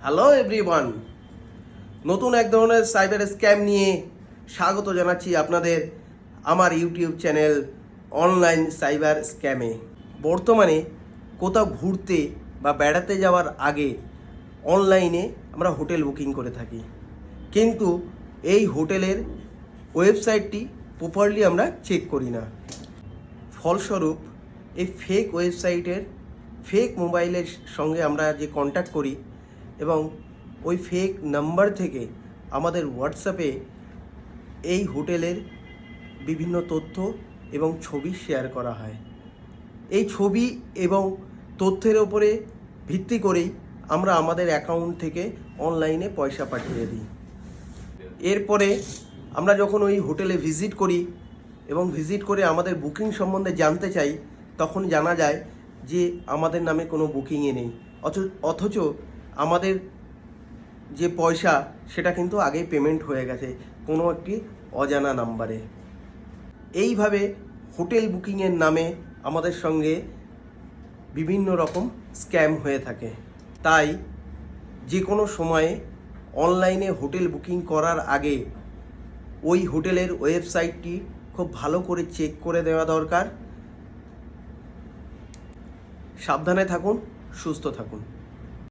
Hello everyone, নতুন এক ধরনের সাইবার স্ক্যাম নিয়ে স্বাগত জানাচ্ছি আপনাদের আমার ইউটিউব চ্যানেল অনলাইন সাইবার স্ক্যামে। বর্তমানে কোথাও ঘুরতে বা বেড়াতে যাওয়ার আগে অনলাইনে আমরা হোটেল বুকিং করে থাকি, কিন্তু এই হোটেলের ওয়েবসাইটটি প্রপারলি আমরা চেক করি না। ফলস্বরূপ এই ফেক ওয়েবসাইটের ফেক মোবাইলের সঙ্গে আমরা যে কন্ট্যাক্ট করি এবং ওই ফেক নাম্বার থেকে আমাদের হোয়াটসঅ্যাপে এই হোটেলের বিভিন্ন তথ্য এবং ছবি শেয়ার করা হয়। এই ছবি এবং তথ্যের ওপরে ভিত্তি করেই আমরা আমাদের অ্যাকাউন্ট থেকে অনলাইনে পয়সা পাঠিয়ে দিই। এরপরে আমরা যখন ওই হোটেলে ভিজিট করি এবং ভিজিট করে আমাদের বুকিং সম্বন্ধে জানতে চাই, তখন জানা যায় যে আমাদের নামে কোনো বুকিংই নেই, অথচ আমাদের যে পয়সা সেটা কিন্তু আগেই পেমেন্ট হয়ে গেছে কোনো একটি অজানা নাম্বারে। এইভাবে হোটেল বুকিংয়ের নামে আমাদের সঙ্গে বিভিন্ন রকম স্ক্যাম হয়ে থাকে। তাই যে কোনো সময়ে অনলাইনে হোটেল বুকিং করার আগে ওই হোটেলের ওয়েবসাইটটি খুব ভালো করে চেক করে দেওয়া দরকার। সাবধানে থাকুন, সুস্থ থাকুন।